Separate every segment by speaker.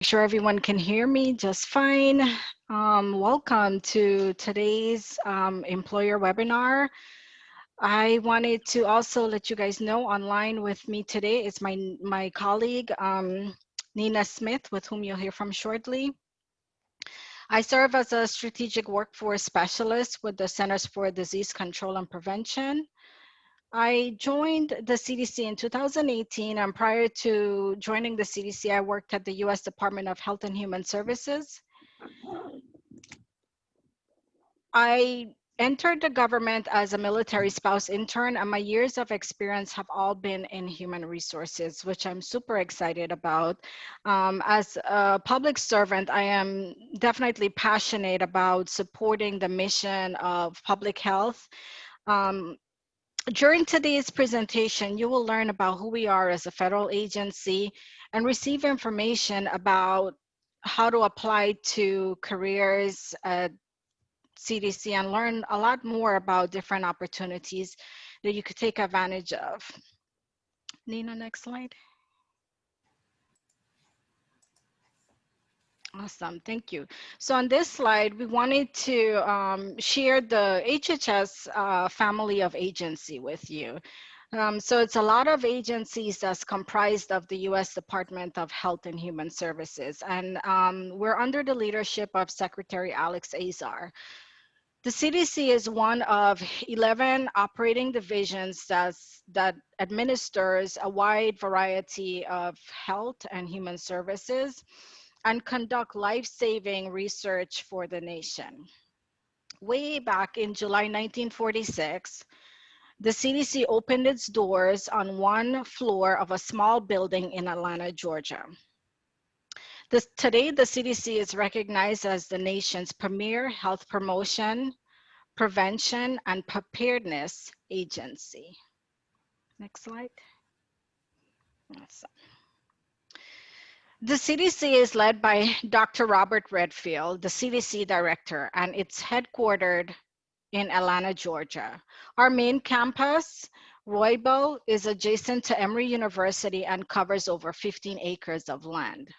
Speaker 1: Sure everyone can hear me just fine. Welcome to today's employer webinar. I wanted to also let you guys know online with me today is my colleague, Nina Smith, with whom you'll hear from shortly. I serve as a strategic workforce specialist with the Centers for Disease Control and Prevention. I joined the CDC in 2018, and prior to joining the CDC, I worked at the US Department of Health and Human Services. I entered the government as a military spouse intern, and my years of experience have all been in human resources, which I'm super excited about. As a public servant, I am definitely passionate about supporting the mission of public health. During today's presentation, you will learn about who we are as a federal agency and receive information about how to apply to careers at CDC and learn a lot more about different opportunities that you could take advantage of. Nina, next slide. Awesome, thank you. So on this slide, we wanted to share the HHS family of agency with you. So it's a lot of agencies that's comprised of the US Department of Health and Human Services. And we're under the leadership of Secretary Alex Azar. The CDC is one of 11 operating divisions that administers a wide variety of health and human services and conduct life-saving research for the nation. Way back in July 1946, the CDC opened its doors on one floor of a small building in Atlanta, Georgia. Today, the CDC is recognized as the nation's premier health promotion, prevention, and preparedness agency. Next slide. Awesome. The CDC is led by Dr. Robert Redfield, the CDC director, and it's headquartered in Atlanta, Georgia. Our main campus, Roybal, is adjacent to Emory University and covers over 15 acres of land.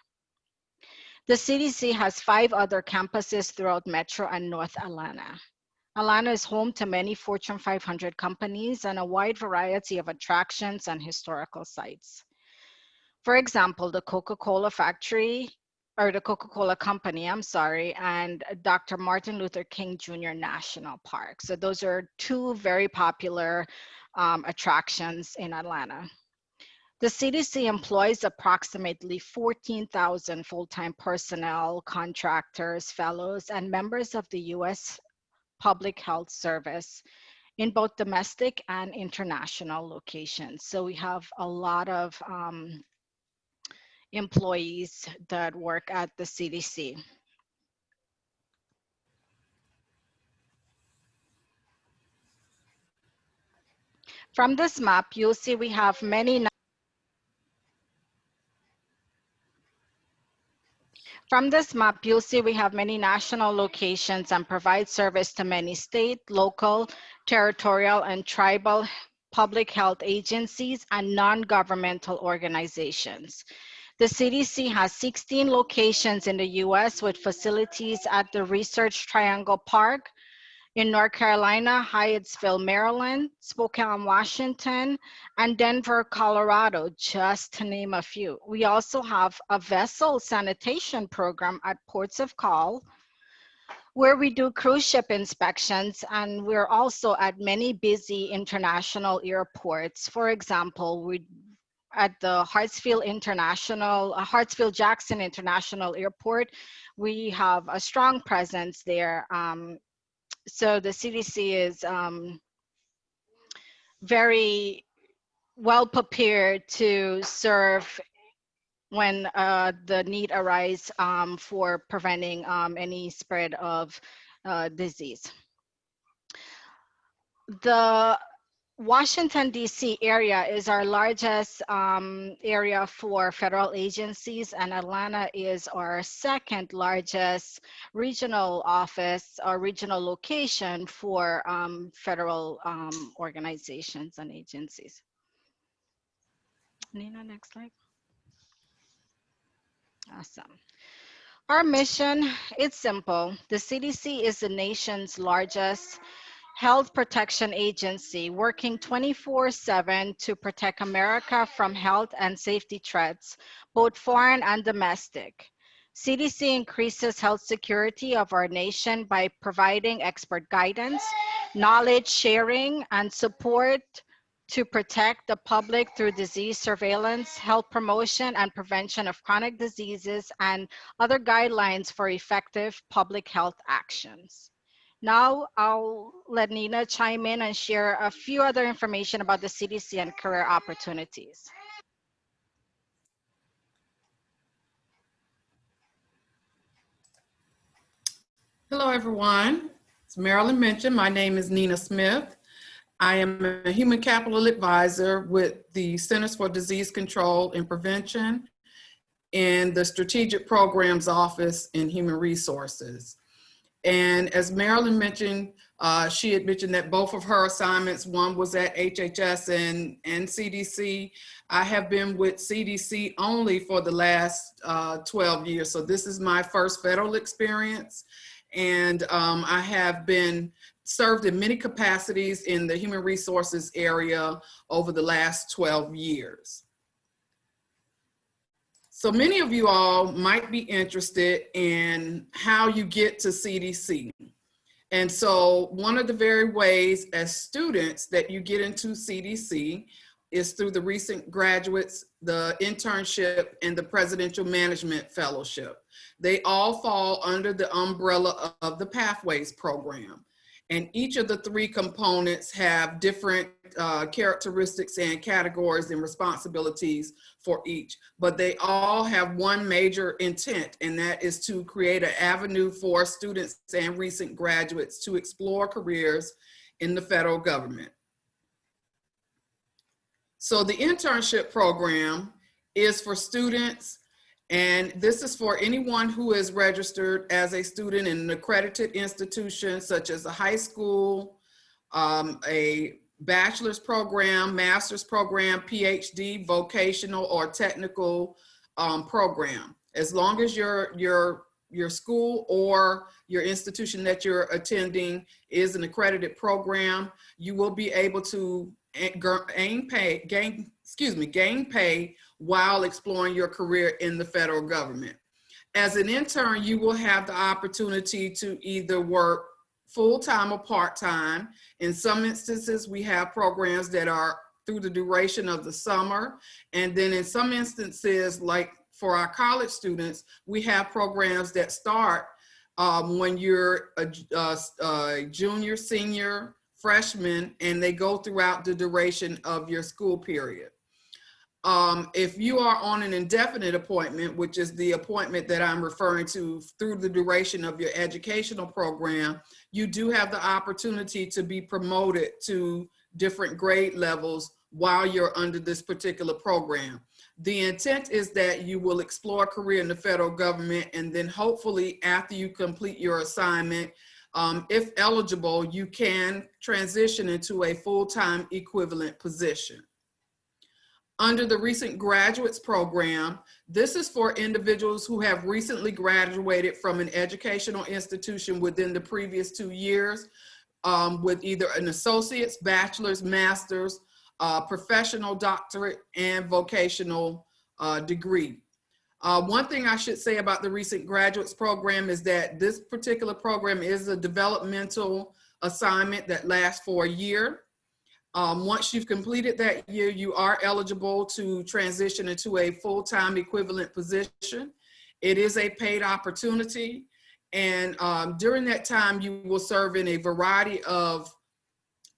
Speaker 1: The CDC has 5 other campuses throughout Metro and North Atlanta. Atlanta is home to many Fortune 500 companies and a wide variety of attractions and historical sites. For example, the Coca-Cola factory, or the Coca-Cola company, I'm sorry, and Dr. Martin Luther King Jr. National Park. So those are 2 very popular attractions in Atlanta. The CDC employs approximately 14,000 full-time personnel, contractors, fellows, and members of the U.S. Public Health Service in both domestic and international locations. So we have a lot of employees that work at the CDC. From this map, you'll see we have many national locations and provide service to many state, local, territorial, and tribal public health agencies and non-governmental organizations. The CDC has 16 locations in the US with facilities at the Research Triangle Park in North Carolina, Hyattsville, Maryland, Spokane, Washington, and Denver, Colorado, just to name a few. We also have a vessel sanitation program at ports of call where we do cruise ship inspections, and we're also at many busy international airports. For example, we at the Hartsfield-Jackson International Airport, we have a strong presence there. So the CDC is very well prepared to serve when the need arises for preventing any spread of disease. The Washington, D.C. area is our largest area for federal agencies, and Atlanta is our second largest regional office or regional location for federal organizations and agencies. Nina, next slide. Awesome. Our mission, it's simple. The CDC is the nation's largest health protection agency, working 24/7 to protect America from health and safety threats, both foreign and domestic. CDC increases health security of our nation by providing expert guidance, knowledge sharing, and support to protect the public through disease surveillance, health promotion, and prevention of chronic diseases, and other guidelines for effective public health actions. Now I'll let Nina chime in and share a few other information about the CDC and career opportunities.
Speaker 2: Hello, everyone. As Marilyn mentioned, my name is Nina Smith. I am a human capital advisor with the Centers for Disease Control and Prevention in the Strategic Programs Office in Human Resources. And as Marilyn mentioned, she had mentioned that both of her assignments, one was at HHS and CDC. I have been with CDC only for the last 12 years. So this is my first federal experience. And I have been served in many capacities in the human resources area over the last 12 years. So many of you all might be interested in how you get to CDC. And so one of the very ways as students that you get into CDC is through the recent graduates, the internship, and the Presidential Management Fellowship. They all fall under the umbrella of the Pathways program. And each of the three components have different characteristics and categories and responsibilities for each, but they all have one major intent, and that is to create an avenue for students and recent graduates to explore careers in the federal government. So the internship program is for students, and this is for anyone who is registered as a student in an accredited institution, such as a high school, a bachelor's program, master's program, PhD, vocational or technical program. As long as your school or your institution that you're attending is an accredited program, you will be able to gain pay while exploring your career in the federal government. As an intern, you will have the opportunity to either work full-time or part-time. In some instances, we have programs that are through the duration of the summer. And then in some instances, like for our college students, we have programs that start when you're a junior, senior, freshman, and they go throughout the duration of your school period. If you are on an indefinite appointment, which is the appointment that I'm referring to through the duration of your educational program, you do have the opportunity to be promoted to different grade levels while you're under this particular program. The intent is that you will explore a career in the federal government, and then hopefully after you complete your assignment, if eligible, you can transition into a full-time equivalent position. Under the recent graduates program, this is for individuals who have recently graduated from an educational institution within the previous 2 years with either an associate's, bachelor's, master's, professional doctorate, and vocational degree. One thing I should say about the recent graduates program is that this particular program is a developmental assignment that lasts for a year. Once you've completed that year, you are eligible to transition into a full-time equivalent position. It is a paid opportunity, and during that time, you will serve in a variety of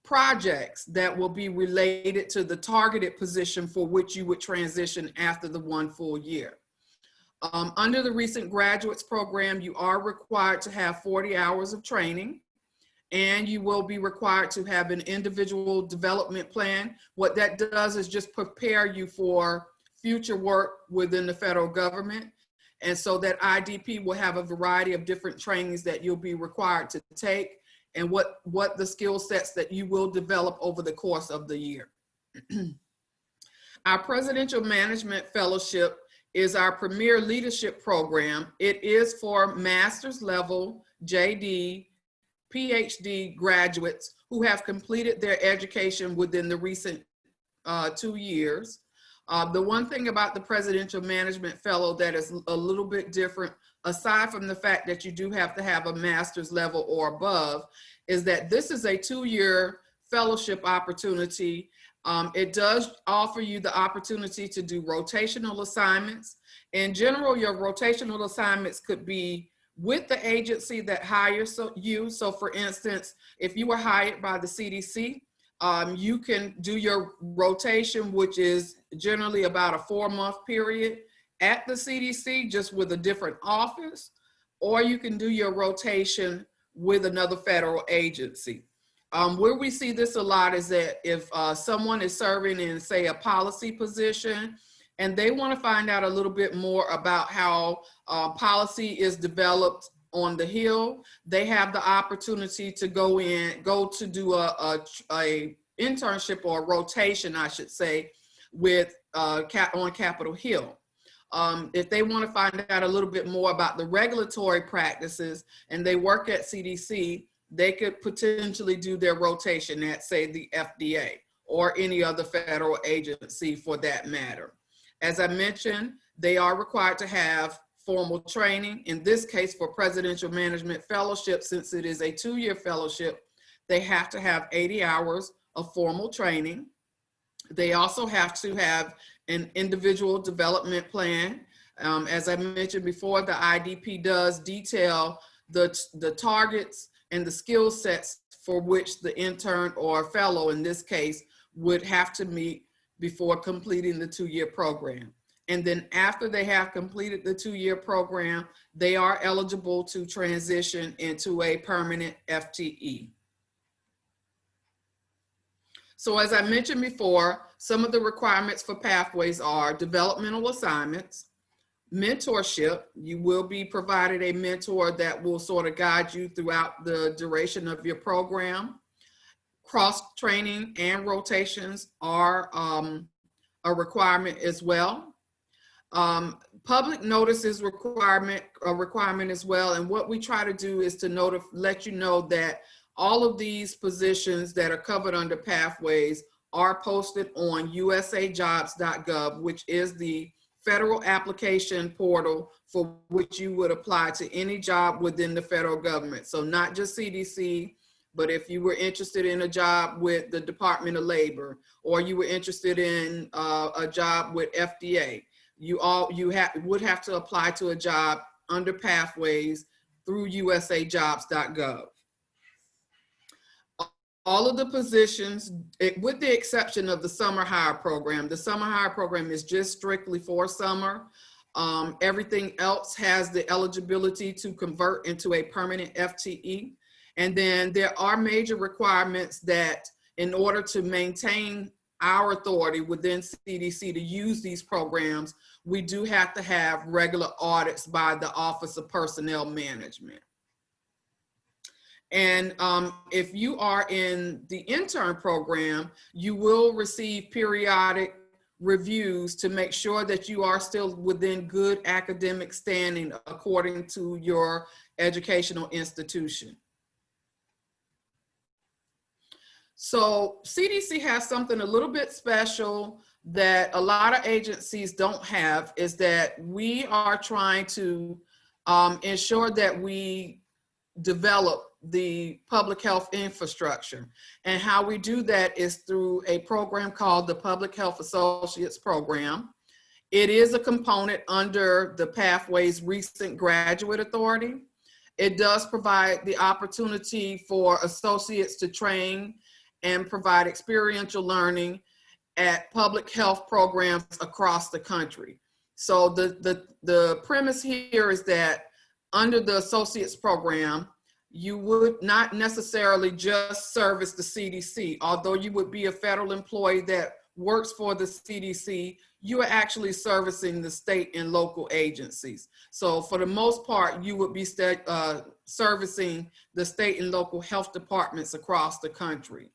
Speaker 2: projects that will be related to the targeted position for which you would transition after the 1 full year. Under the recent graduates program, you are required to have 40 hours of training, and you will be required to have an individual development plan. What that does is just prepare you for future work within the federal government. And so that IDP will have a variety of different trainings that you'll be required to take, and what the skill sets that you will develop over the course of the year. Our Presidential Management Fellowship is our Premier Leadership Program. It is for master's level, JD, PhD graduates who have completed their education within the recent 2 years. The one thing about the Presidential Management Fellow that is a little bit different, aside from the fact that you do have to have a master's level or above, is that this is a 2-year fellowship opportunity. It does offer you the opportunity to do rotational assignments. In general, your rotational assignments could be with the agency that hires you. So for instance, if you were hired by the CDC, you can do your rotation, which is generally about a 4-month period at the CDC, just with a different office, or you can do your rotation with another federal agency. Where we see this a lot is that if someone is serving in, say, a policy position, and they want to find out a little bit more about how policy is developed on the Hill, they have the opportunity to go to do a internship or a rotation, I should say, with on Capitol Hill. If they want to find out a little bit more about the regulatory practices and they work at CDC, they could potentially do their rotation at, say, the FDA or any other federal agency for that matter. As I mentioned, they are required to have formal training. In this case, for Presidential Management Fellowship, since it is a 2-year fellowship, they have to have 80 hours of formal training. They also have to have an individual development plan. As I mentioned before, the IDP does detail the targets and the skill sets for which the intern or fellow, in this case, would have to meet before completing the 2-year program. And then after they have completed the 2-year program, they are eligible to transition into a permanent FTE. So as I mentioned before, some of the requirements for pathways are developmental assignments, mentorship. You will be provided a mentor that will sort of guide you throughout the duration of your program. Cross-training and rotations are a requirement as well. Public notice is a requirement as well. And what we try to do is to let you know that all of these positions that are covered under pathways are posted on usajobs.gov, which is the federal application portal for which you would apply to any job within the federal government. So not just CDC, but if you were interested in a job with the Department of Labor, or you were interested in a job with FDA, you would have to apply to a job under pathways through usajobs.gov. All of the positions, with the exception of the summer hire program, the summer hire program is just strictly for summer. Everything else has the eligibility to convert into a permanent FTE. And then there are major requirements that in order to maintain our authority within CDC to use these programs, we do have to have regular audits by the Office of Personnel Management. And if you are in the intern program, you will receive periodic reviews to make sure that you are still within good academic standing according to your educational institution. So CDC has something a little bit special that a lot of agencies don't have, is that we are trying to ensure that we develop the public health infrastructure. And how we do that is through a program called the Public Health Associates Program. It is a component under the Pathways Recent Graduate Authority. It does provide the opportunity for associates to train and provide experiential learning at public health programs across the country. So the premise here is that under the associates program, you would not necessarily just service the CDC. Although you would be a federal employee that works for the CDC, you are actually servicing the state and local agencies. So for the most part, you would be servicing the state and local health departments across the country.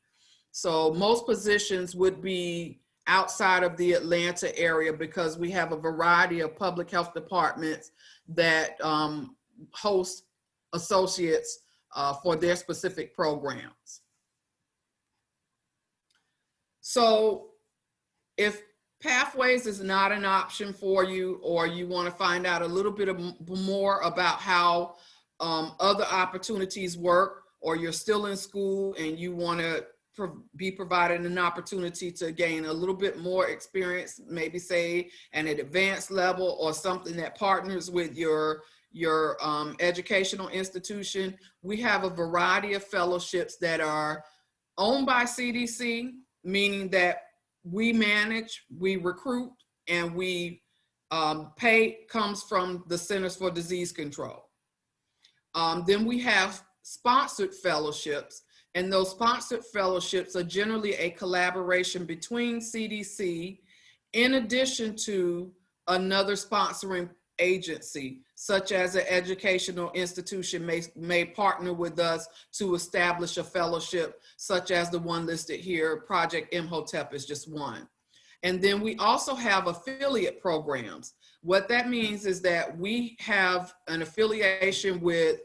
Speaker 2: So most positions would be outside of the Atlanta area, because we have a variety of public health departments that host associates for their specific programs. So if Pathways is not an option for you, or you want to find out a little bit more about how other opportunities work, or you're still in school and you want to be provided an opportunity to gain a little bit more experience, maybe say at an advanced level, or something that partners with your educational institution, we have a variety of fellowships that are owned by CDC, meaning that we manage, we recruit, and we pay comes from the Centers for Disease Control. Then we have sponsored fellowships, and those sponsored fellowships are generally a collaboration between CDC in addition to another sponsoring agency, such as an educational institution may partner with us to establish a fellowship, such as the one listed here. Project Imhotep is just one. And then we also have affiliate programs. What that means is that we have an affiliation with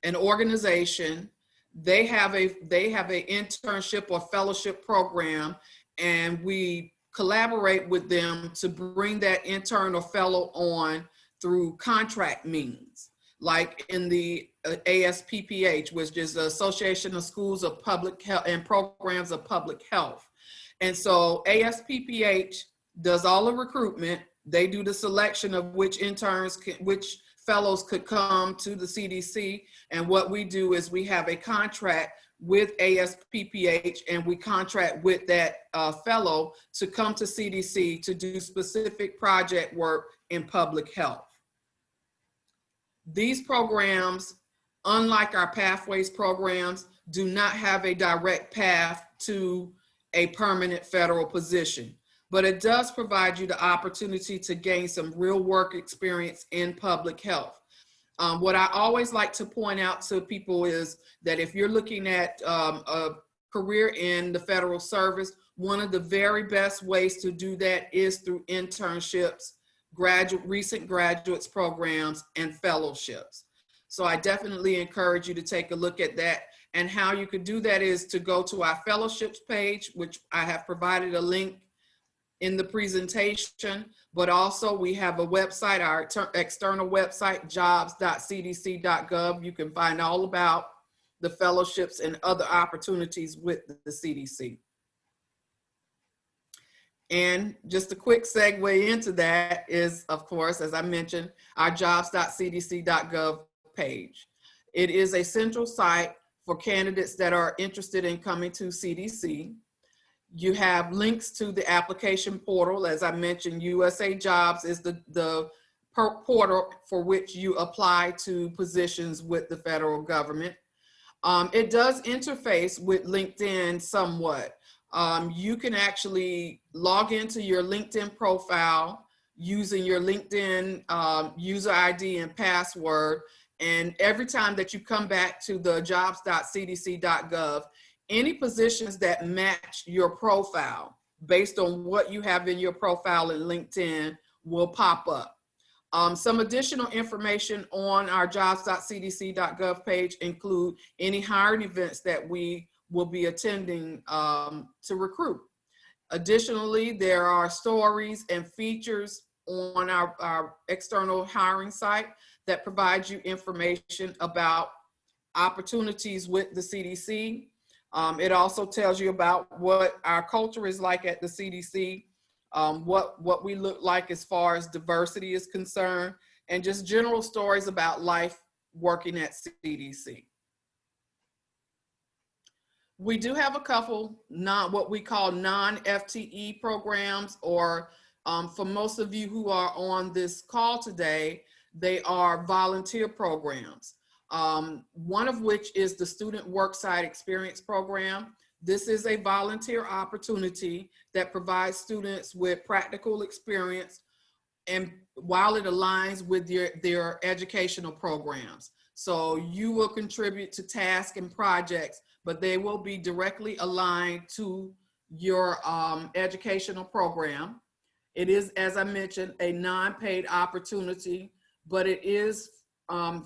Speaker 2: an organization. They have an internship or fellowship program, and we collaborate with them to bring that intern or fellow on through contract means, like in the ASPPH, which is the Association of Schools of Public Health and Programs of Public Health. And so ASPPH does all the recruitment. They do the selection of which which fellows could come to the CDC. And what we do is we have a contract with ASPPH, and we contract with that fellow to come to CDC to do specific project work in public health. These programs, unlike our Pathways programs, do not have a direct path to a permanent federal position, but it does provide you the opportunity to gain some real work experience in public health. What I always like to point out to people is that if you're looking at a career in the federal service, one of the very best ways to do that is through internships, recent graduates programs, and fellowships. So I definitely encourage you to take a look at that. And how you could do that is to go to our fellowships page, which I have provided a link in the presentation, but also we have a website, our external website, jobs.cdc.gov. You can find all about the fellowships and other opportunities with the CDC. And just a quick segue into that is, of course, as I mentioned, our jobs.cdc.gov page. It is a central site for candidates that are interested in coming to CDC. You have links to the application portal. As I mentioned, USA Jobs is the portal for which you apply to positions with the federal government. It does interface with LinkedIn somewhat. You can actually log into your LinkedIn profile using your LinkedIn user ID and password. And every time that you come back to the jobs.cdc.gov, any positions that match your profile based on what you have in your profile in LinkedIn will pop up. Some additional information on our jobs.cdc.gov page include any hiring events that we will be attending to recruit. Additionally, there are stories and features on our external hiring site that provides you information about opportunities with the CDC. It also tells you about what our culture is like at the CDC, what we look like as far as diversity is concerned, and just general stories about life working at CDC. We do have a couple what we call non-FTE programs, or for most of you who are on this call today, they are volunteer programs. One of which is the Student Worksite Experience Program. This is a volunteer opportunity that provides students with practical experience, and while it aligns with their educational programs. So you will contribute to tasks and projects, but they will be directly aligned to your educational program. It is, as I mentioned, a non-paid opportunity, but it is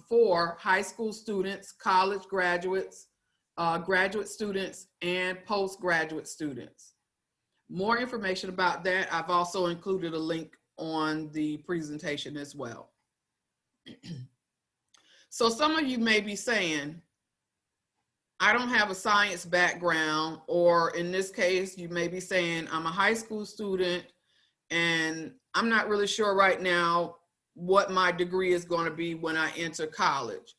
Speaker 2: for high school students, college graduates, graduate students, and postgraduate students. More information about that, I've also included a link on the presentation as well. So some of you may be saying, I don't have a science background, or in this case, you may be saying, I'm a high school student and I'm not really sure right now what my degree is going to be when I enter college.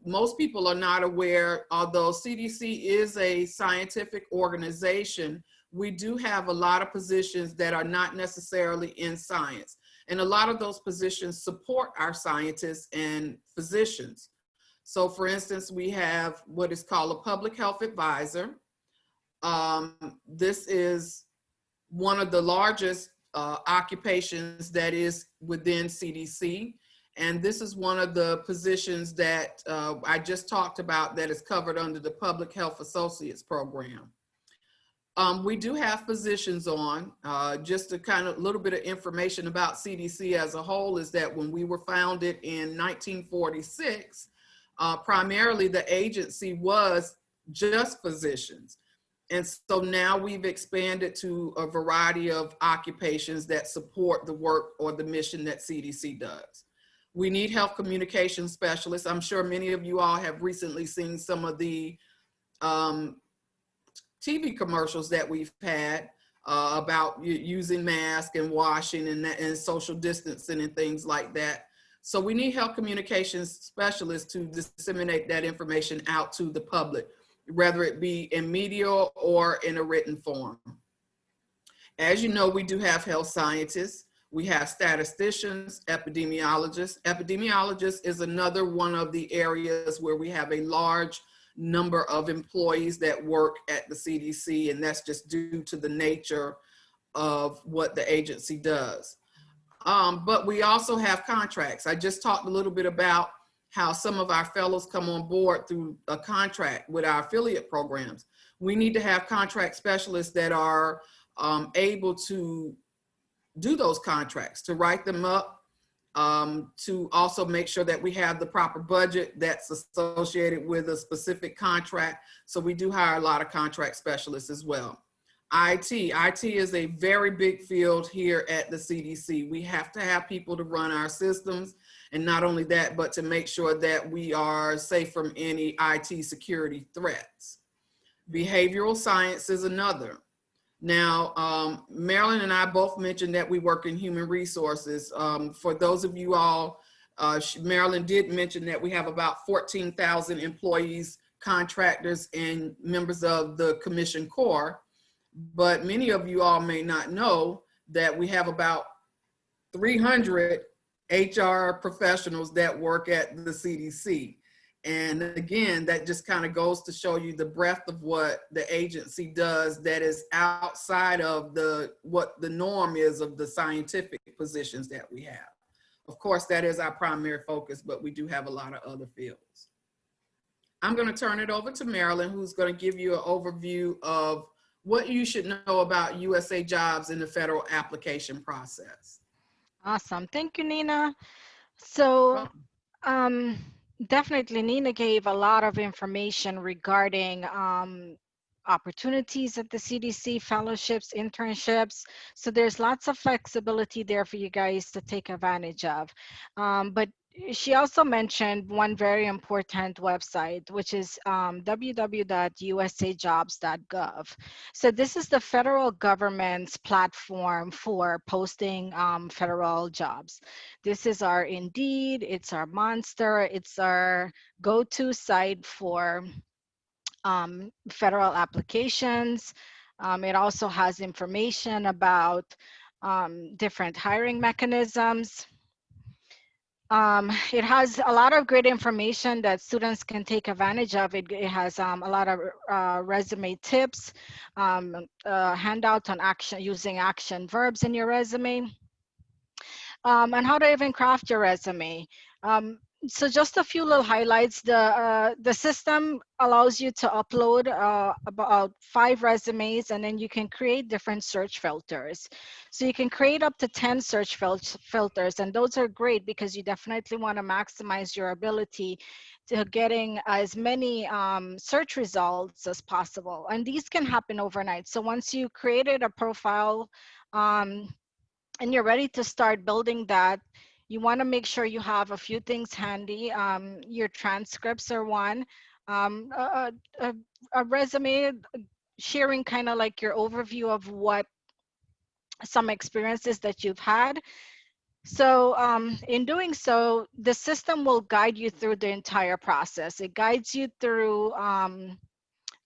Speaker 2: Most people are not aware, although CDC is a scientific organization, we do have a lot of positions that are not necessarily in science. And a lot of those positions support our scientists and physicians. So for instance, we have what is called a public health advisor. This is one of the largest occupations that is within CDC. And this is one of the positions that I just talked about that is covered under the Public Health Associates program. We do have physicians on. Just a kind of little bit of information about CDC as a whole is that when we were founded in 1946, primarily the agency was just physicians. And so now we've expanded to a variety of occupations that support the work or the mission that CDC does. We need health communication specialists. I'm sure many of you all have recently seen some of the TV commercials that we've had about using masks and washing and social distancing and things like that. So we need health communications specialists to disseminate that information out to the public, whether it be in media or in a written form. As you know, we do have health scientists. We have statisticians, epidemiologists. Epidemiologists is another one of the areas where we have a large number of employees that work at the CDC, and that's just due to the nature of what the agency does. But we also have contracts. I just talked a little bit about how some of our fellows come on board through a contract with our affiliate programs. We need to have contract specialists that are able to do those contracts, to write them up, to also make sure that we have the proper budget that's associated with a specific contract. So we do hire a lot of contract specialists as well. IT is a very big field here at the CDC. We have to have people to run our systems, and not only that, but to make sure that we are safe from any IT security threats. Behavioral science is another. Now, Marilyn and I both mentioned that we work in human resources. For those of you all, Marilyn did mention that we have about 14,000 employees, contractors, and members of the Commission Corps. But many of you all may not know that we have about 300 HR professionals that work at the CDC. And again, that just kind of goes to show you the breadth of what the agency does that is outside of what the norm is of the scientific positions that we have. Of course, that is our primary focus, but we do have a lot of other fields. I'm going to turn it over to Marilyn, who's going to give you an overview of what you should know about USA Jobs in the federal application process.
Speaker 1: Awesome. Thank you, Nina. So definitely Nina gave a lot of information regarding opportunities at the CDC, fellowships, internships. So there's lots of flexibility there for you guys to take advantage of. But she also mentioned one very important website, which is www.usajobs.gov. So this is the federal government's platform for posting federal jobs. This is our Indeed, it's our Monster, it's our go-to site for federal applications. It also has information about different hiring mechanisms. It has a lot of great information that students can take advantage of. It has a lot of resume tips, handouts on using action verbs in your resume, and how to even craft your resume. So just a few little highlights. The system allows you to upload about 5 resumes, and then you can create different search filters. So you can create up to 10 search filters, and those are great because you definitely want to maximize your ability to getting as many search results as possible. And these can happen overnight. So once you created a profile, um, and you're ready to start building that, you want to make sure you have a few things handy. Your transcripts are one, a, a resume sharing kind of like your overview of what some experiences that you've had. So in doing so, the system will guide you through the entire process. It guides you through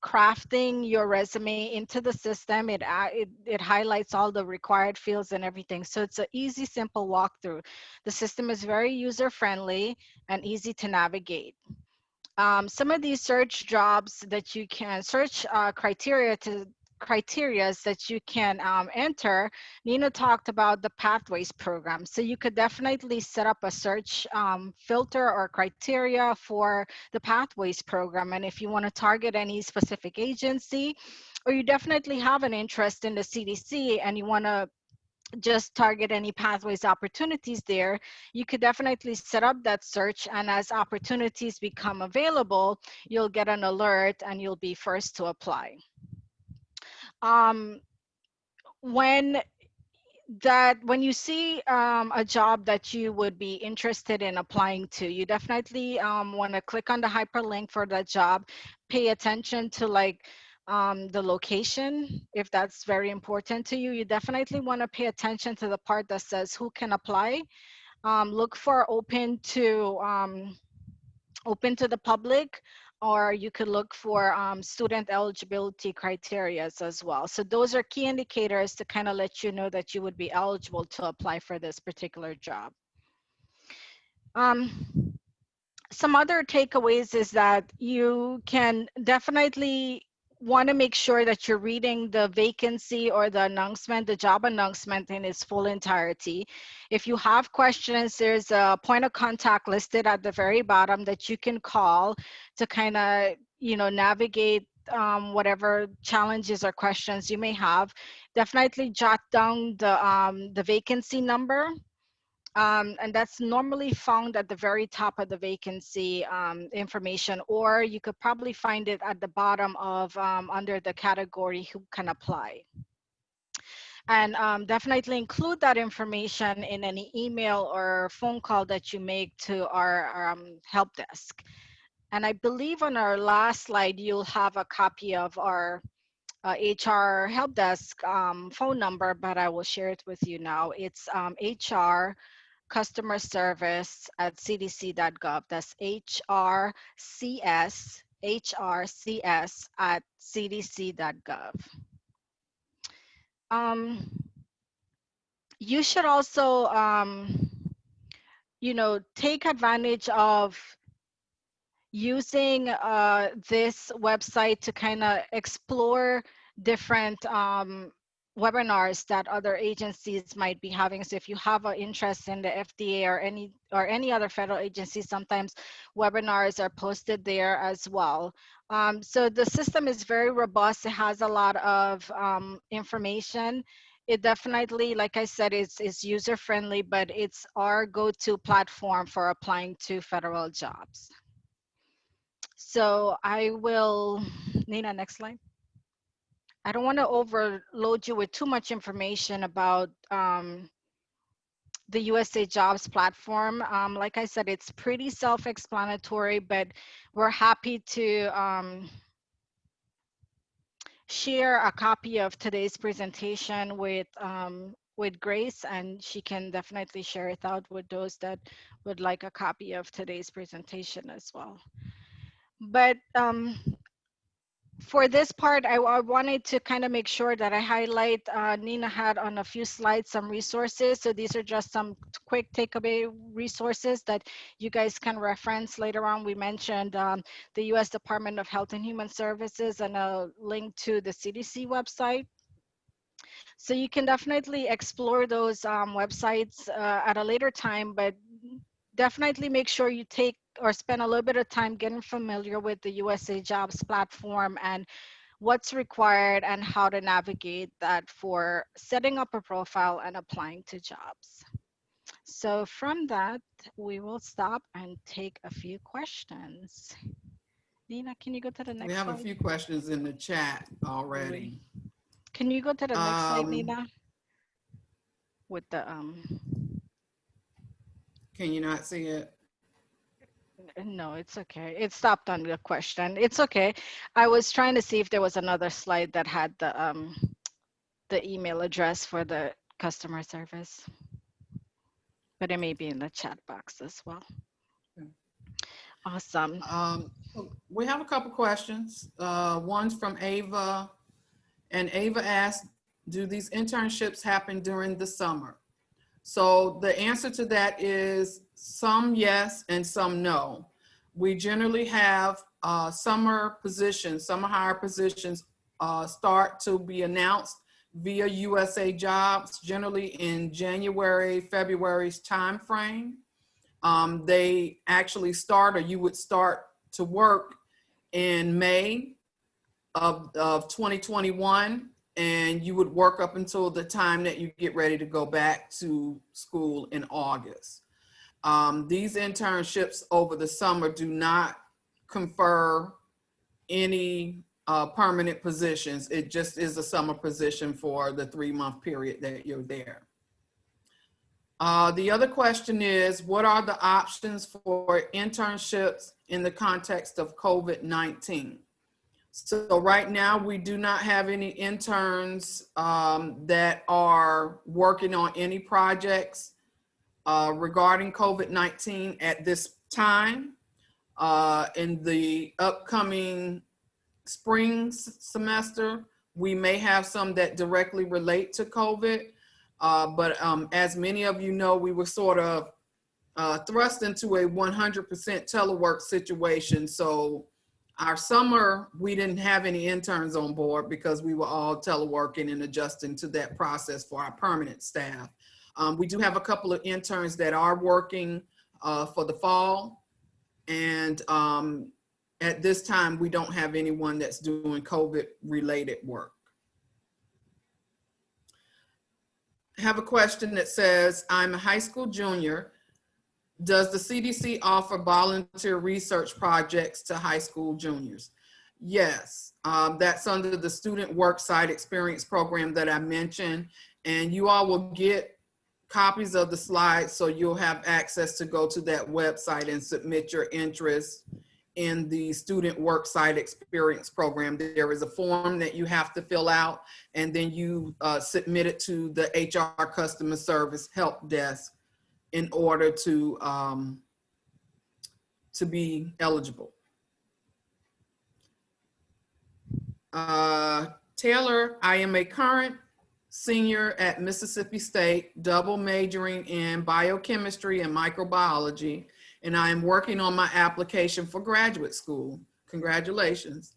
Speaker 1: crafting your resume into the system. It highlights all the required fields and everything. So it's an easy, simple walkthrough. The system is very user friendly and easy to navigate. Some of these search jobs that you can search criterias that you can enter. Nina talked about the pathways program, so you could definitely set up a search filter or criteria for the pathways program. And if you want to target any specific agency, or you definitely have an interest in the CDC and you want to just target any pathways opportunities there, you could definitely set up that search, and as opportunities become available, you'll get an alert and you'll be first to apply. um, when when you see a job that you would be interested in applying to, you definitely want to click on the hyperlink for that job. Pay attention to like the location. If that's very important to you, you definitely want to pay attention to the part that says who can apply. Look for open to the public, or you could look for student eligibility criteria as well. So those are key indicators to kind of let you know that you would be eligible to apply for this particular job. Um, some other takeaways is that you can definitely want to make sure that you're reading the vacancy or the announcement, the job announcement in its full entirety. If you have questions, there's a point of contact listed at the very bottom that you can call to kind of, navigate whatever challenges or questions you may have. Definitely jot down the vacancy number, and that's normally found at the very top of the vacancy information, or you could probably find it at the bottom of under the category who can apply. And definitely include that information in any email or phone call that you make to our help desk. And I believe on our last slide, you'll have a copy of our HR help desk phone number, but I will share it with you now. It's HR customer service at cdc.gov. That's HRCS at cdc.gov. Um, you should also, take advantage of using this website to kind of explore different webinars that other agencies might be having. So if you have an interest in the FDA or any other federal agency, sometimes webinars are posted there as well. So the system is very robust. It has a lot of information. It definitely, like I said, is user friendly, but it's our go-to platform for applying to federal jobs. So I will, Nina, next slide. I don't want to overload you with too much information about the USA Jobs platform. Like I said, it's pretty self-explanatory, but we're happy to share a copy of today's presentation with Grace, and she can definitely share it out with those that would like a copy of today's presentation as well. But for this part, I wanted to kind of make sure that I highlight, Nina had on a few slides some resources. So these are just some quick takeaway resources that you guys can reference later on. We mentioned the US Department of Health and Human Services and a link to the CDC website. So you can definitely explore those websites at a later time, but definitely make sure you take or spend a little bit of time getting familiar with the USA Jobs platform and what's required and how to navigate that for setting up a profile and applying to jobs. So from that, we will stop and take a few questions. Nina, can you go to the
Speaker 2: We
Speaker 1: next
Speaker 2: have a
Speaker 1: slide?
Speaker 2: few questions in the chat
Speaker 1: Great.
Speaker 2: already.
Speaker 1: Can you go to the next slide,
Speaker 2: Um,
Speaker 1: Nina? With the
Speaker 2: can you not see it?
Speaker 1: no, it's okay. It stopped on the question. It's okay. I was trying to see if there was another slide that had the email address for the customer service, but it may be in the chat box as well. Awesome.
Speaker 2: We have a couple questions. One's from Ava, and Ava asked, do these internships happen during the summer? So the answer to that is some yes and some no. We generally have summer positions, summer hire positions start to be announced via USA Jobs, generally in January, February's timeframe. They actually start, or you would start to work in May of 2021, and you would work up until the time that you get ready to go back to school in August. These internships over the summer do not confer any permanent positions. It just is a summer position for the 3-month period that you're there. The other question is, what are the options for internships in the context of COVID-19? So right now, we do not have any interns that are working on any projects regarding COVID-19 at this time. In the upcoming spring semester, we may have some that directly relate to COVID. But as many of you know, we were sort of thrust into a 100% telework situation. So our summer, we didn't have any interns on board because we were all teleworking and adjusting to that process for our permanent staff. We do have a couple of interns that are working for the fall. And at this time, we don't have anyone that's doing COVID-related work. I have a question that says, I'm a high school junior. Does the CDC offer volunteer research projects to high school juniors? Yes, that's under the Student Worksite Experience program that I mentioned, and you all will get copies of the slides so you'll have access to go to that website and submit your interest in the Student Worksite Experience program. There is a form that you have to fill out, and then you submit it to the HR customer service help desk in order to be eligible. Taylor, I am a current senior at Mississippi State, double majoring in biochemistry and microbiology, and I am working on my application for graduate school. Congratulations.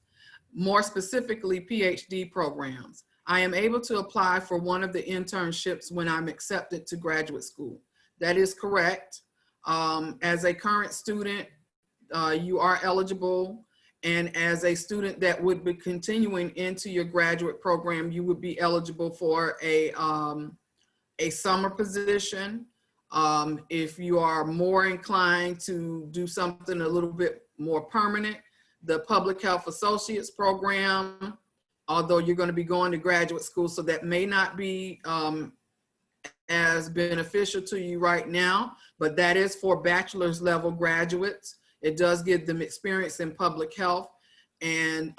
Speaker 2: More specifically, PhD programs. I am able to apply for one of the internships when I'm accepted to graduate school. That is correct. As a current student, you are eligible. And as a student that would be continuing into your graduate program, you would be eligible for a summer position. If you are more inclined to do something a little bit more permanent, the Public Health Associates program, although you're going to be going to graduate school, so that may not be as beneficial to you right now, but that is for bachelor's level graduates. It does give them experience in public health, and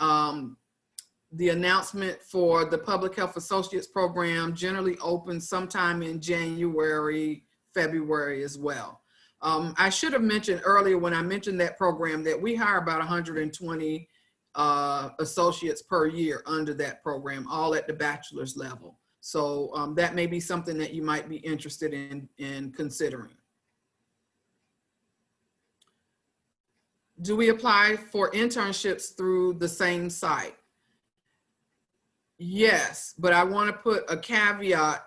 Speaker 2: the announcement for the Public Health Associates program generally opens sometime in January, February as well. I should have mentioned earlier when I mentioned that program that we hire about 120 associates per year under that program, all at the bachelor's level. So that may be something that you might be interested in considering. Do we apply for internships through the same site? Yes, but I want to put a caveat.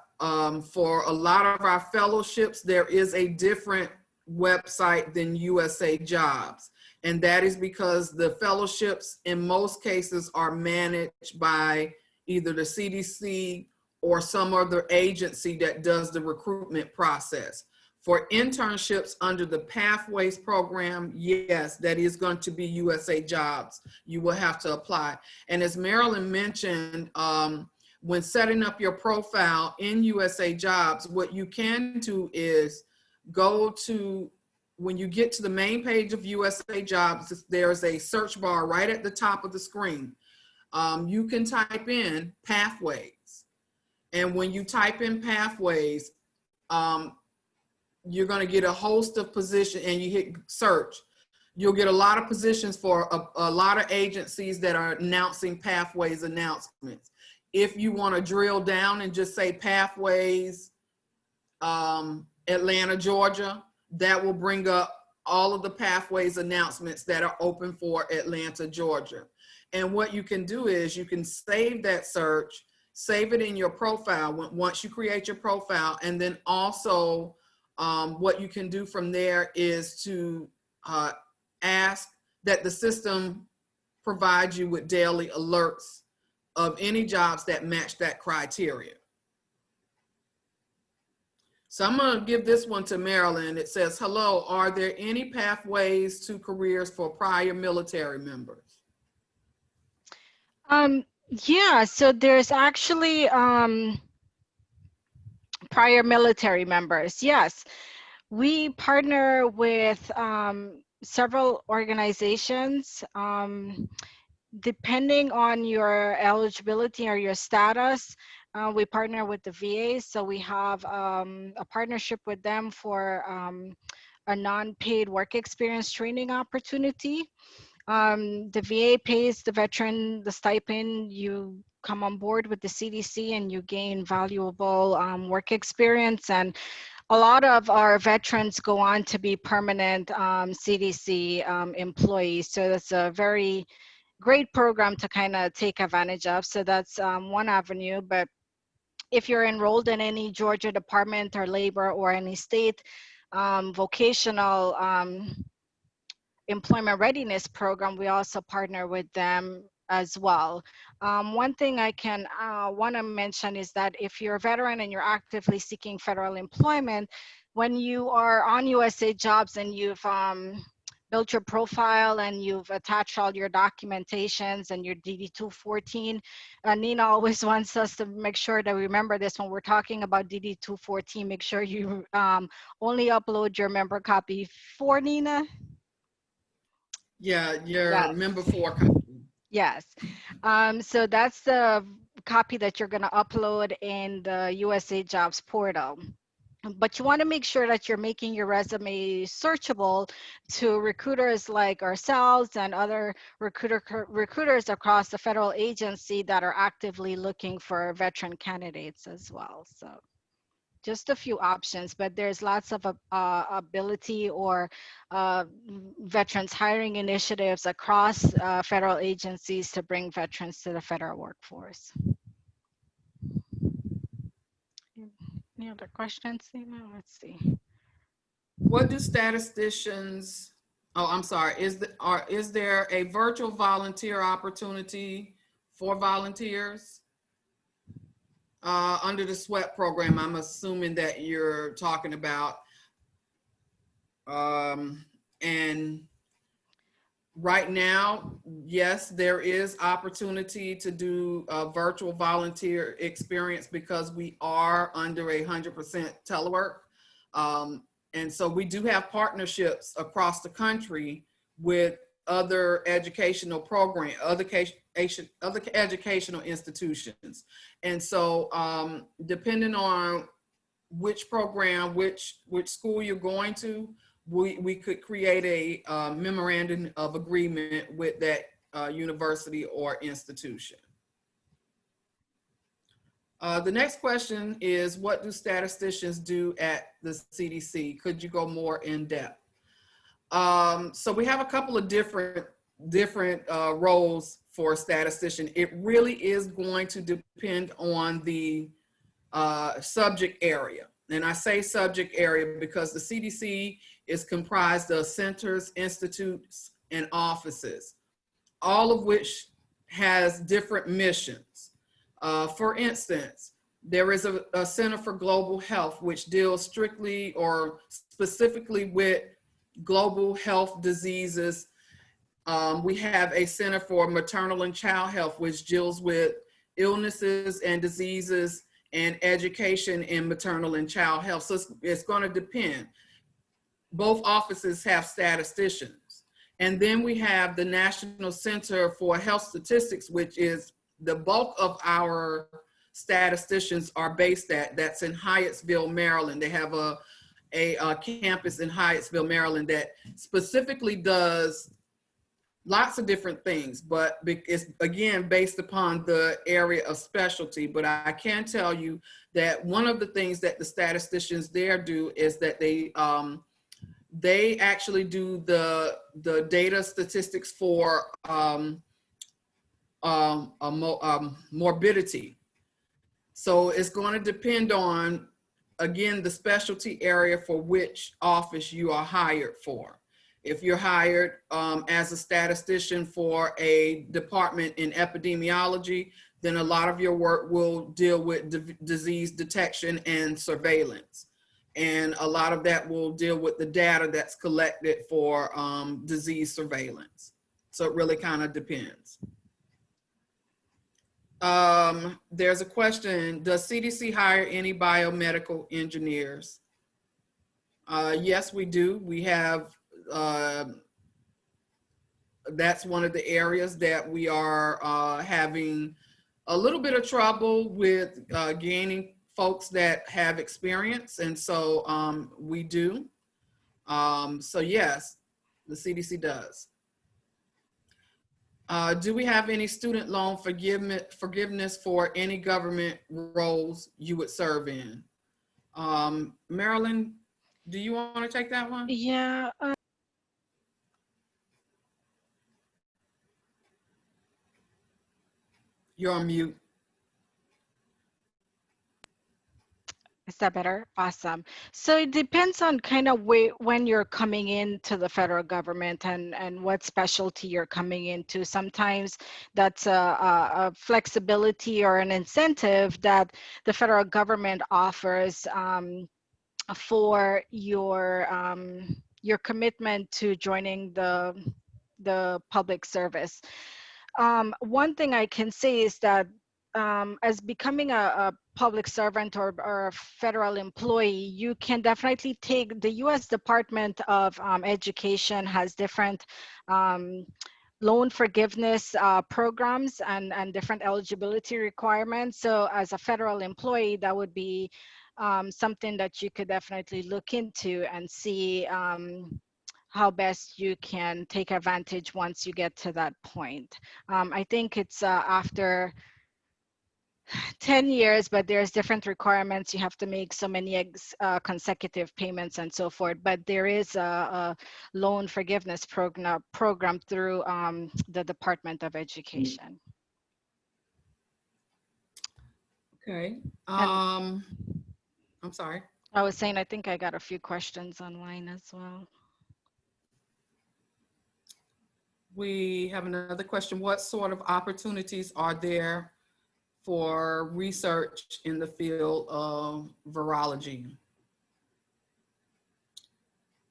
Speaker 2: For a lot of our fellowships, there is a different website than USA Jobs. And that is because the fellowships in most cases are managed by either the CDC or some other agency that does the recruitment process. For internships under the Pathways program, yes, that is going to be USA Jobs. You will have to apply. And as Marilyn mentioned, when setting up your profile in USA Jobs, what you can do is go to, when you get to the main page of USA Jobs, there's a search bar right at the top of the screen. You can type in Pathways. And when you type in Pathways, you're going to get a host of positions, and you hit search. You'll get a lot of positions for a lot of agencies that are announcing Pathways announcements. If you want to drill down and just say Pathways, Atlanta, Georgia, that will bring up all of the Pathways announcements that are open for Atlanta, Georgia. And what you can do is you can save that search, save it in your profile once you create your profile, and then also what you can do from there is to ask that the system provides you with daily alerts of any jobs that match that criteria. So I'm going to give this one to Marilyn. It says, hello, are there any pathways to careers for prior military members?
Speaker 1: Yeah, so there's actually prior military members. Yes, we partner with several organizations. Depending on your eligibility or your status, we partner with the VA. So we have a partnership with them for a non-paid work experience training opportunity. The VA pays the veteran the stipend. You come on board with the CDC and you gain valuable work experience. And a lot of our veterans go on to be permanent CDC employees. So that's a very great program to kind of take advantage of. So that's one avenue. But if you're enrolled in any Georgia Department or Labor or any state vocational employment readiness program, we also partner with them as well. One thing I can want to mention is that if you're a veteran and you're actively seeking federal employment, when you are on USA Jobs and you've built your profile and you've attached all your documentations and your DD-214, Nina always wants us to make sure that we remember this when we're talking about DD-214. Make sure you only upload your member copy for Nina.
Speaker 2: Yeah, your
Speaker 1: Yes.
Speaker 2: member 4 copy.
Speaker 1: Yes. So that's the copy that you're going to upload in the USA Jobs portal. But you want to make sure that you're making your resume searchable to recruiters like ourselves and other recruiters across the federal agency that are actively looking for veteran candidates as well. So just a few options, but there's lots of ability or veterans hiring initiatives across federal agencies to bring veterans to the federal workforce. Any other questions? Let's see.
Speaker 2: What do statisticians, oh, I'm sorry, is there a virtual volunteer opportunity for volunteers? Under the SWEP program, I'm assuming that you're talking about. And right now, yes, there is opportunity to do a virtual volunteer experience because we are under 100% telework. And so we do have partnerships across the country with other educational programs, other educational institutions. And so depending on which program, which school you're going to, we could create a memorandum of agreement with that university or institution. The next question is, what do statisticians do at the CDC? Could you go more in depth? So we have a couple of different roles for a statistician. It really is going to depend on the subject area. And I say subject area because the CDC is comprised of centers, institutes, and offices, all of which has different missions. For instance, there is a Center for Global Health, which deals strictly or specifically with global health diseases. We have a Center for Maternal and Child Health, which deals with illnesses and diseases and education in maternal and child health. So it's going to depend. Both offices have statisticians. And then we have the National Center for Health Statistics, which is the bulk of our statisticians are based at. That's in Hyattsville, Maryland. They have a campus in Hyattsville, Maryland that specifically does lots of different things, but it's again based upon the area of specialty. But I can tell you that one of the things that the statisticians there do is that they actually do the data statistics for morbidity. So it's going to depend on, again, the specialty area for which office you are hired for. If you're hired as a statistician for a department in epidemiology, then a lot of your work will deal with disease detection and surveillance. And a lot of that will deal with the data that's collected for disease surveillance. So it really kind of depends. There's a question, does CDC hire any biomedical engineers? Yes, we do. We have, that's one of the areas that we are having a little bit of trouble with gaining folks that have experience. And so we do. So yes, the CDC does. Do we have any student loan forgiveness for any government roles you would serve in? Marilyn, do you want to take that one?
Speaker 1: Yeah.
Speaker 2: You're on mute.
Speaker 1: Is that better? Awesome. So it depends on kind of when you're coming into the federal government and what specialty you're coming into. Sometimes that's a flexibility or an incentive that the federal government offers for your commitment to joining the public service. One thing I can say is that as becoming a public servant or a federal employee, you can definitely take the U.S. Department of Education has different loan forgiveness programs and different eligibility requirements. So as a federal employee, that would be something that you could definitely look into and see how best you can take advantage once you get to that point. I think it's after 10 years, but there's different requirements. You have to make so many consecutive payments and so forth. But there is a loan forgiveness program through the Department of Education.
Speaker 2: Okay. I'm sorry.
Speaker 1: I was saying, I think I got a few questions online as well.
Speaker 2: We have another question. What sort of opportunities are there for research in the field of virology?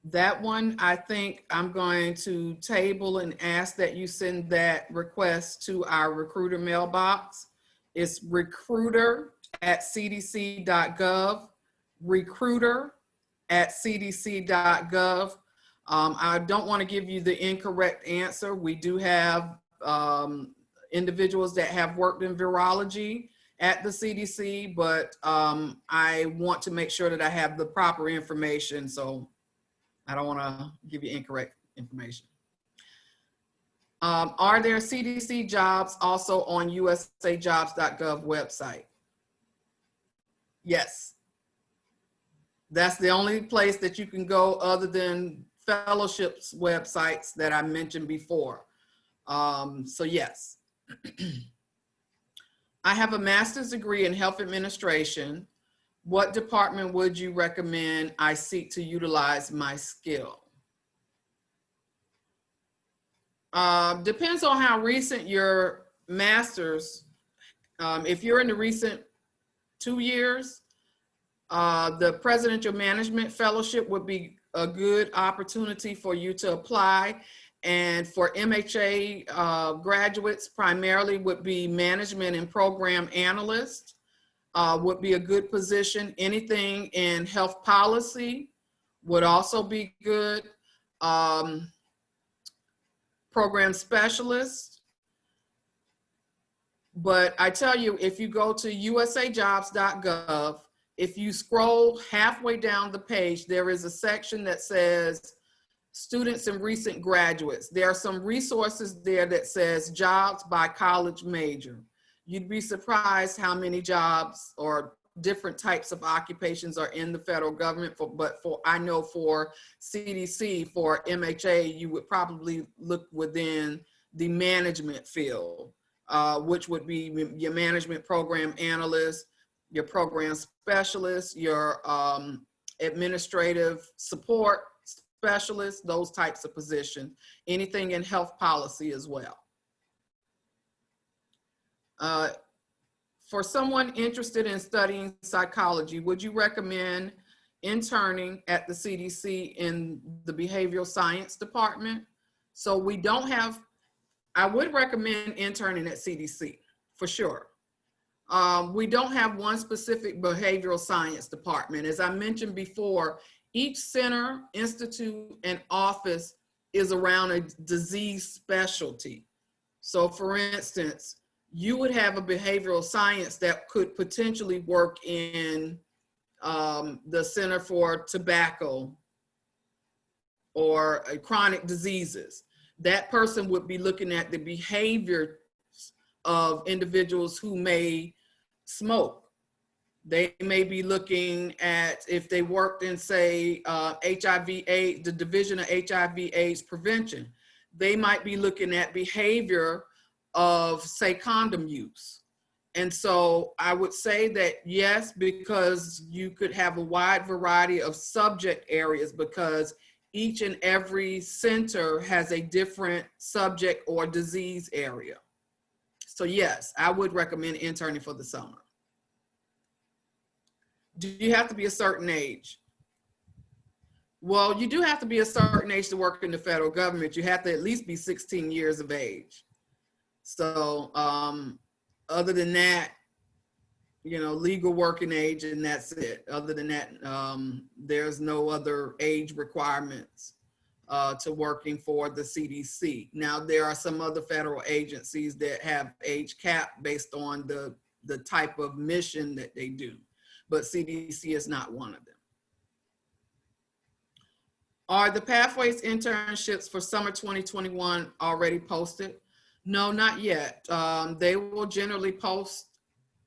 Speaker 2: That one, I think I'm going to table and ask that you send that request to our recruiter mailbox. It's recruiter@cdc.gov, recruiter@cdc.gov. I don't want to give you the incorrect answer. We do have individuals that have worked in virology at the CDC, but I want to make sure that I have the proper information, so I don't want to give you incorrect information. Are there CDC jobs also on usajobs.gov website? Yes. That's the only place that you can go other than fellowships websites that I mentioned before. So yes. I have a master's degree in health administration. What department would you recommend I seek to utilize my skill? Depends on how recent your master's. If you're in the recent 2 years, the Presidential Management Fellowship would be a good opportunity for you to apply. And for MHA graduates, primarily would be management and program analyst would be a good position. Anything in health policy would also be good. Program specialist. But I tell you, if you go to usajobs.gov, if you scroll halfway down the page, there is a section that says students and recent graduates. There are some resources there that says jobs by college major. You'd be surprised how many jobs or different types of occupations are in the federal government. But I know for CDC, for MHA, you would probably look within the management field, which would be your management program analyst, your program specialist, your administrative support specialist, those types of positions, anything in health policy as well. For someone interested in studying psychology, would you recommend interning at the CDC in the behavioral science department? So we don't have, I would recommend interning at CDC for sure. We don't have one specific behavioral science department. As I mentioned before, each center, institute, and office is around a disease specialty. So for instance, you would have a behavioral science that could potentially work in the Center for Tobacco or chronic diseases. That person would be looking at the behavior of individuals who may smoke. They may be looking at, if they worked in, say, HIV/AIDS, the Division of HIV/AIDS prevention, they might be looking at behavior of, say, condom use. And so I would say that yes, because you could have a wide variety of subject areas, because each and every center has a different subject or disease area. So yes, I would recommend interning for the summer. Do you have to be a certain age? Well, you do have to be a certain age to work in the federal government. You have to at least be 16 years of age. So other than that, you know, legal working age, and that's it. Other than that, there's no other age requirements to working for the CDC. Now, there are some other federal agencies that have age cap based on the type of mission that they do, but CDC is not one of them. Are the Pathways internships for summer 2021 already posted? No, not yet. They will generally post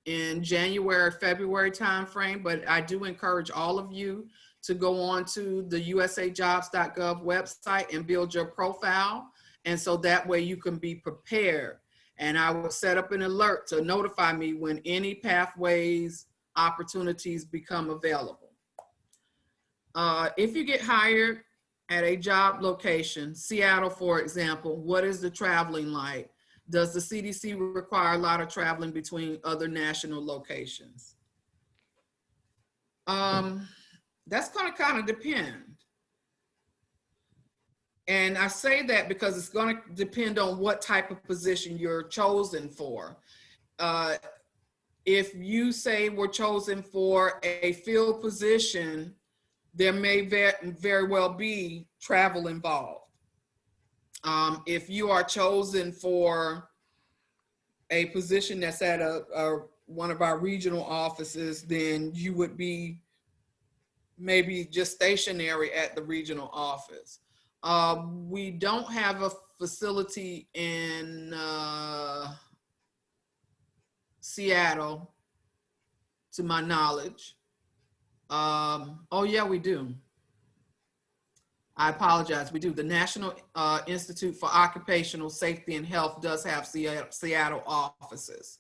Speaker 2: in January, February timeframe, but I do encourage all of you to go on to the usajobs.gov website and build your profile. And so that way you can be prepared. And I will set up an alert to notify me when any Pathways opportunities become available. If you get hired at a job location, Seattle, for example, what is the traveling like? Does the CDC require a lot of traveling between other national locations? That's going to kind of depend. And I say that because it's going to depend on what type of position you're chosen for. If you say we're chosen for a field position, there may very well be travel involved. If you are chosen for a position that's at one of our regional offices, then you would be maybe just stationary at the regional office. We don't have a facility in Seattle, to my knowledge. Oh yeah, we do. I apologize, we do. The National Institute for Occupational Safety and Health does have Seattle offices.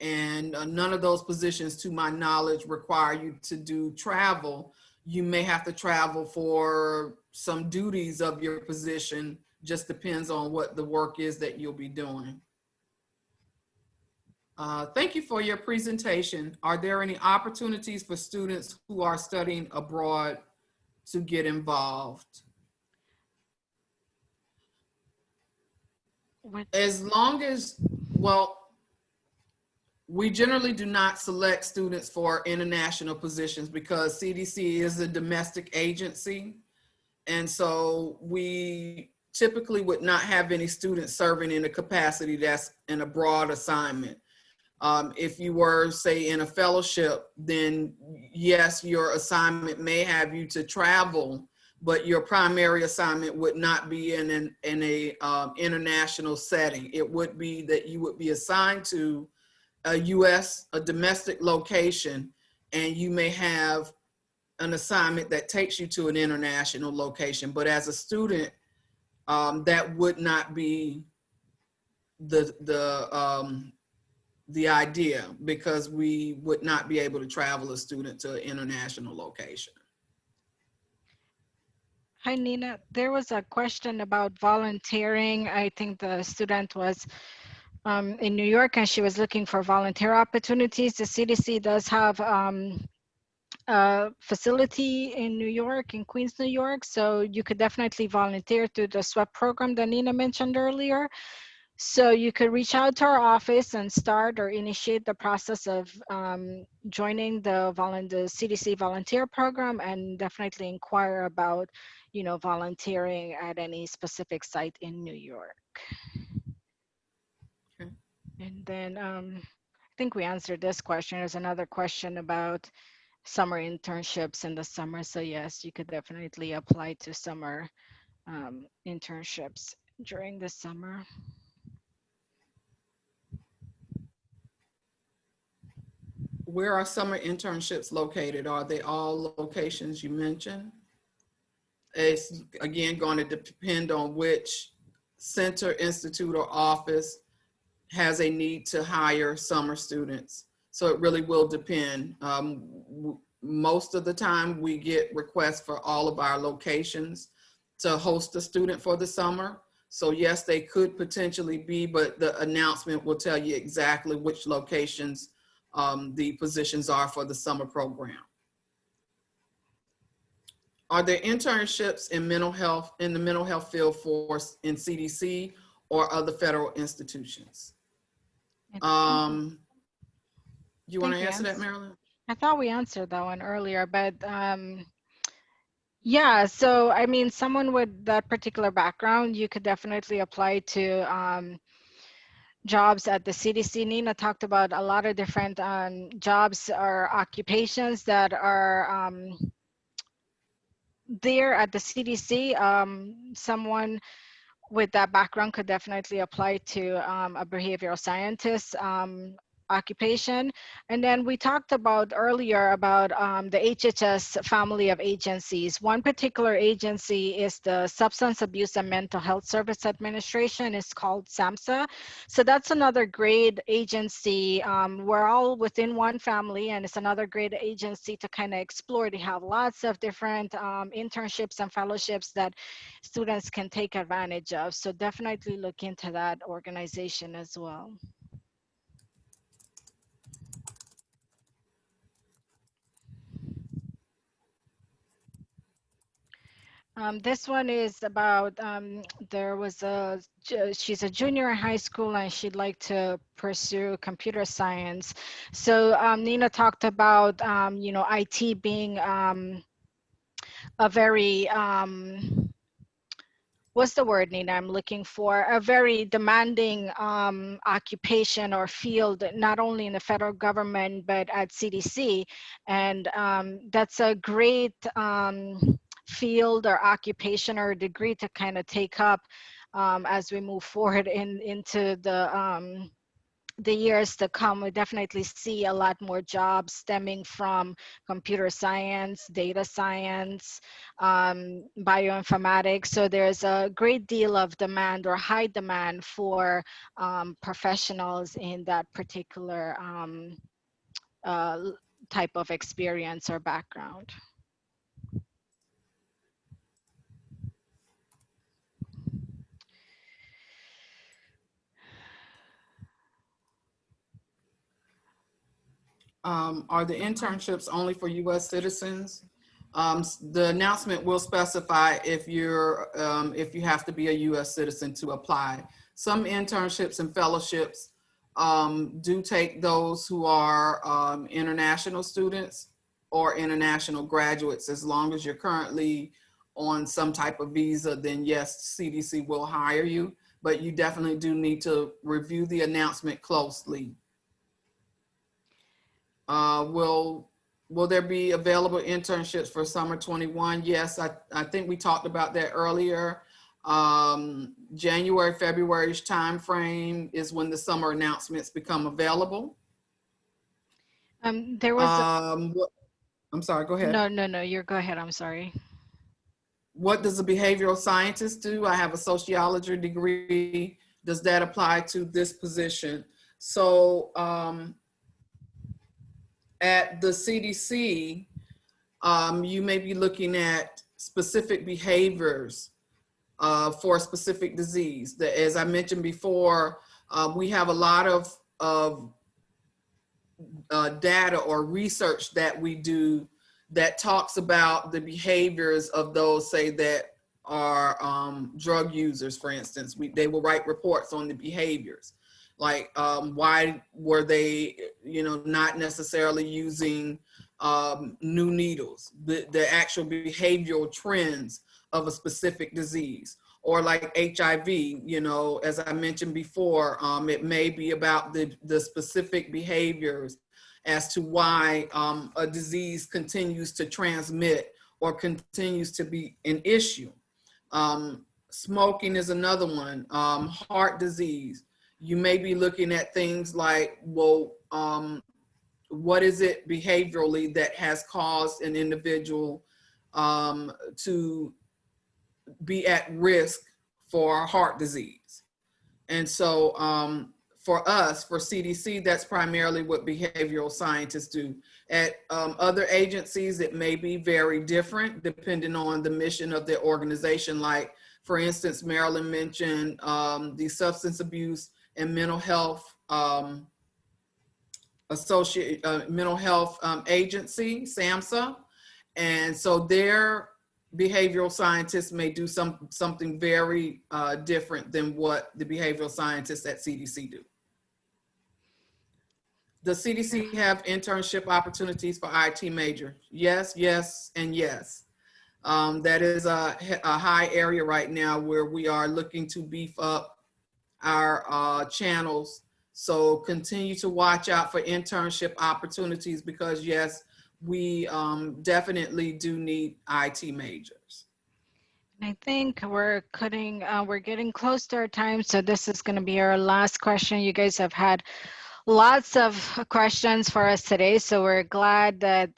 Speaker 2: and none of those positions, to my knowledge, require you to do travel. You may have to travel for some duties of your position, just depends on what the work is that you'll be doing. Thank you for your presentation. Are there any opportunities for students who are studying abroad to get involved?
Speaker 1: What?
Speaker 2: As long as, well, we generally do not select students for international positions because CDC is a domestic agency. And so we typically would not have any students serving in a capacity that's in a broad assignment. If you were, say, in a fellowship, then yes, your assignment may have you to travel, but your primary assignment would not be in a international setting. It would be that you would be assigned to a U.S., a domestic location, and you may have an assignment that takes you to an international location. But as a student, that would not be the idea, because we would not be able to travel a student to an international location.
Speaker 1: Hi, Nina. There was a question about volunteering. I think the student was in New York and she was looking for volunteer opportunities. The CDC does have a facility in New York, in Queens, New York. So you could definitely volunteer through the SWEP program that Nina mentioned earlier. So you could reach out to our office and start or initiate the process of joining the CDC volunteer program, and definitely inquire about, volunteering at any specific site in New York.
Speaker 2: Okay.
Speaker 1: And then I think we answered this question. There's another question about summer internships in the summer. So yes, you could definitely apply to summer internships during the summer.
Speaker 2: Where are summer internships located? Are they all locations you mentioned? It's again going to depend on which center, institute, or office has a need to hire summer students. So it really will depend. Most of the time we get requests for all of our locations to host a student for the summer. So yes, they could potentially be, but the announcement will tell you exactly which locations the positions are for the summer program. Are there internships in mental health, in the mental health field force in CDC or other federal institutions? You want to answer that, Marilyn?
Speaker 1: I thought we answered that one earlier, but yeah, so I mean, someone with that particular background, you could definitely apply to jobs at the CDC. Nina talked about a lot of different jobs or occupations that are there at the CDC. Someone with that background could definitely apply to a behavioral scientist occupation. And then we talked about earlier about the HHS family of agencies. One particular agency is the Substance Abuse and Mental Health Service Administration. It's called SAMHSA. So that's another great agency. We're all within one family, and it's another great agency to kind of explore. They have lots of different internships and fellowships that students can take advantage of. So definitely look into that organization as well. This one is about, there was she's a junior in high school and she'd like to pursue computer science. So Nina talked about, IT being a very, what's the word, Nina, I'm looking for? A very demanding occupation or field, not only in the federal government, but at CDC. And that's a great field or occupation or degree to kind of take up as we move forward into the the years to come, we definitely see a lot more jobs stemming from computer science, data science, bioinformatics. So there's a great deal of demand or high demand for professionals in that particular uh, type of experience or background.
Speaker 2: Are the internships only for U.S. citizens? The announcement will specify if you have to be a U.S. citizen to apply. Some internships and fellowships do take those who are international students or international graduates. As long as you're currently on some type of visa, then yes, CDC will hire you, but you definitely do need to review the announcement closely. Will there be available internships for summer 21? Yes, I think we talked about that earlier. January, February's time frame is when the summer announcements become available.
Speaker 1: There was a,
Speaker 2: I'm sorry, go ahead.
Speaker 1: no, no, no, you go ahead. I'm sorry.
Speaker 2: What does a behavioral scientist do? I have a sociology degree. Does that apply to this position? So at the CDC, you may be looking at specific behaviors for a specific disease. As I mentioned before, we have a lot of data or research that we do that talks about the behaviors of those, say, that are drug users, for instance. They will write reports on the behaviors, like why were they, not necessarily using new needles, the actual behavioral trends of a specific disease. Or like HIV, as I mentioned before, it may be about the specific behaviors as to why a disease continues to transmit or continues to be an issue. Smoking is another one. Heart disease. You may be looking at things like, well, what is it behaviorally that has caused an individual to be at risk for heart disease? And so for us, for CDC, that's primarily what behavioral scientists do. At other agencies, it may be very different depending on the mission of their organization. Like, for instance, Marilyn mentioned the Substance Abuse and Mental Health Mental Health Agency, SAMHSA. And so their behavioral scientists may do something very different than what the behavioral scientists at CDC do. Does CDC have internship opportunities for IT majors? Yes, yes, and yes. That is a high area right now where we are looking to beef up our channels. So continue to watch out for internship opportunities because yes, we definitely do need IT majors.
Speaker 1: I think we're getting close to our time. So this is going to be our last question. You guys have had lots of questions for us today. So we're glad that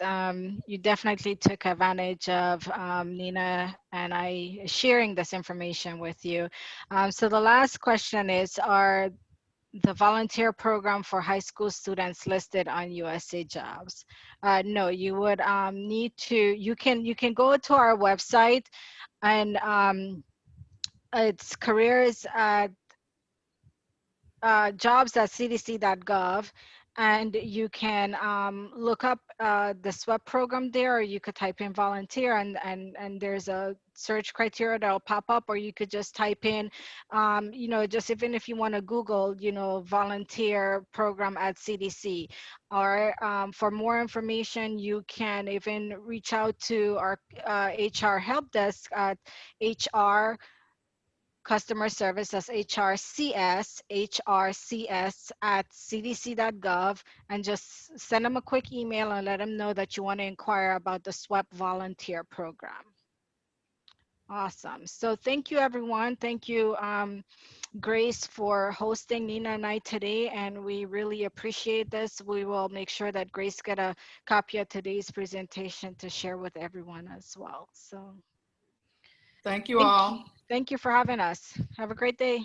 Speaker 1: you definitely took advantage of Nina and I sharing this information with you. So the last question is, are the volunteer program for high school students listed on USA Jobs? No, you would need to, you can go to our website and it's careers at jobs.cdc.gov, and you can look up the SWEP program there, or you could type in volunteer, and there's a search criteria that'll pop up, or you could just type in, just even if you want to Google, volunteer program at CDC. Or for more information, you can even reach out to our HR help desk at HR customer service as HRCS at cdc.gov, and just send them a quick email and let them know that you want to inquire about the SWEP volunteer program. Awesome. So thank you, everyone. Thank you, Grace, for hosting Nina and I today, and we really appreciate this. We will make sure that Grace get a copy of today's presentation to share with everyone as well. So
Speaker 2: Thank you
Speaker 1: thank you.
Speaker 2: all.
Speaker 1: Thank you for having us. Have a great day.